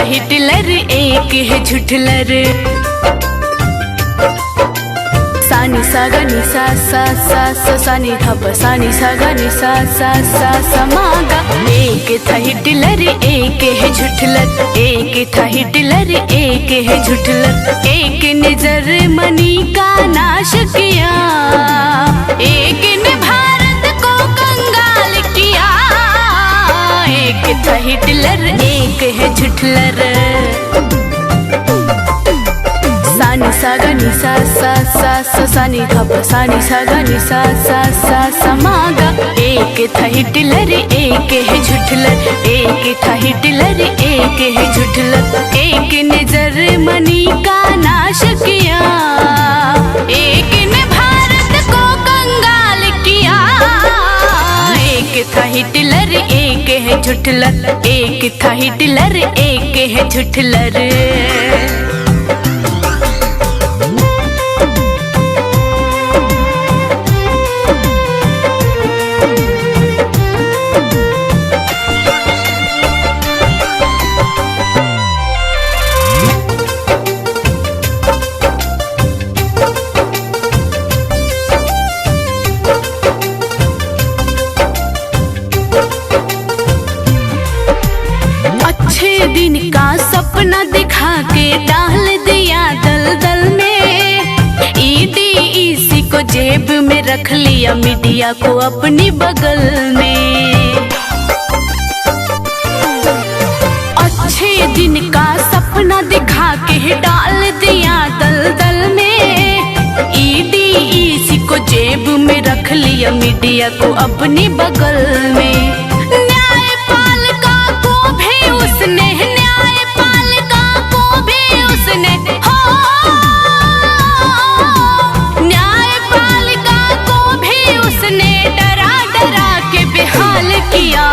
Hitler एक है झुठलर। सानी सा गा नि सा सा सा सा सानी धा प सानी सा गा नि सा सा सा सा मा गा। एक था हिटलर एक है झुठलर, एक था हिटलर एक है झुठलर। एक ने जर्मनी का नाश किया, एक ने भारत को कंगाल किया। एक था हिटलर एक है झुठलर। सानी सा गा नि सा सा सा सा सानी धा प सानी सा गा नि सा सा सा सा मा गा। एक था हिटलर एक है झुठलर, एक था हिटलर एक है झुठलर। एक ने जर्मनी का नाश किया, एक ने भारत को कंगाल किया। एक था हिटलर एक है झुठलर, एक था हिटलर एक है झुठलर। अच्छे दिन का सपना दिखा के डाल दिया दलदल में। ईडी इसी को जेब में रख लिया, मीडिया को अपनी बगल में। अच्छे दिन का सपना दिखा के डाल दिया दलदल में। ईडी इसी को जेब में रख लिया, मीडिया को अपनी बगल में। न्यायपालिका को भी उसने, न्यायपालिका को भी उसने, हो न्यायपालिका को भी उसने डरा डरा के बेहाल किया।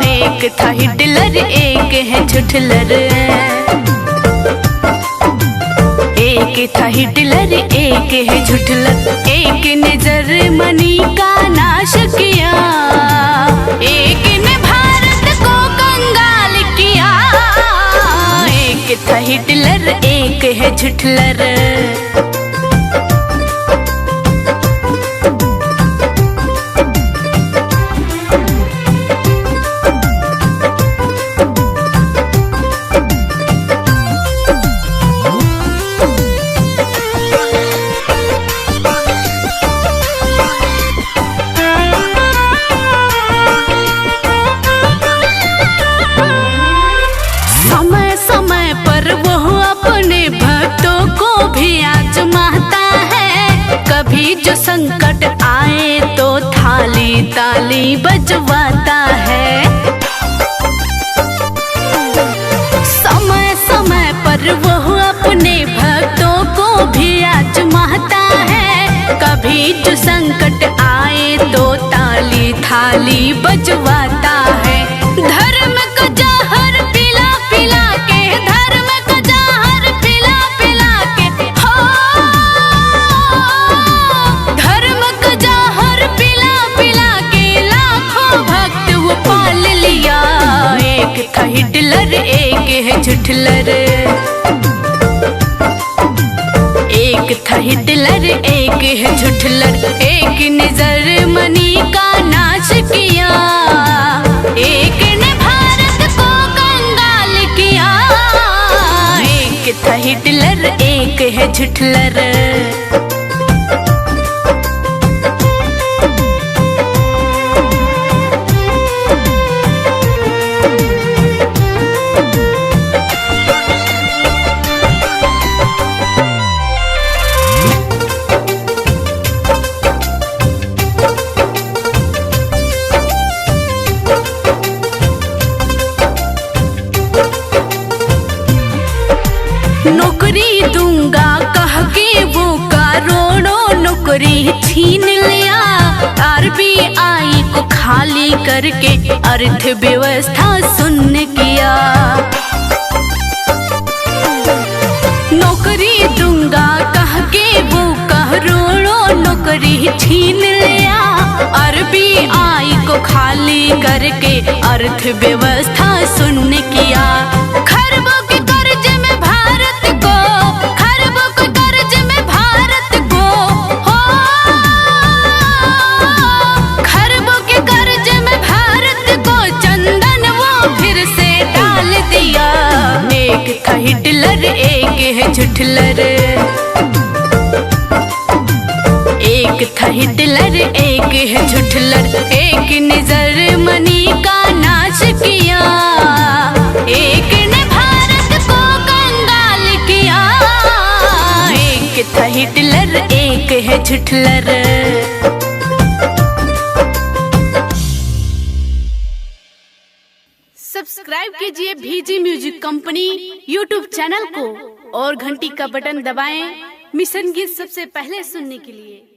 एक था हिटलर एक है झुठलर, एक था हिटलर एक है झुठलर। एक ने जर्मनी का नाश किया, एक ने भारत को कंगाल किया। एक था हिटलर एक है झुठलर। समय समय पर वो अपने भक्तों को भी आजमाता है। कभी जो संकट आए तो थाली ताली बजवाता है। समय समय पर वो अपने भक्तों को भी आजमाता है। कभी जो संकट आए तो ताली थाली बजवाता है। धर्म का जहर पिला पिला के, धर्म का जहर पिला पिला के, हो धर्म का जहर पिला पिला के लाखों भक्त वो पाल लिया। एक था हिटलर एक है झुठलर, एक था हिटलर एक है झुठलर। एक ने जर्मनी का नाश किया, एक ने भारत को कंगाल किया। एक था हिटलर एक है झुठलर। नौकरी दूंगा कह के वो करोड़ों नौकरी छीन लिया। आरबीआई को खाली करके अर्थव्यवस्था शून्य किया। नौकरी दूंगा कह के वो करोड़ों नौकरी छीन लिया। आरबीआई को खाली करके अर्थव्यवस्था शून्य किया। खरबों झुठलर। एक था हिटलर एक है झुठलर, एक ने जर्मनी का नाश किया, एक ने भारत को कंगाल किया। एक था हिटलर एक है झुठलर। सब्सक्राइब कीजिए VG music company YouTube channel को और घंटी का बटन दबाएं मिशन गीत सबसे पहले सुनने के लिए।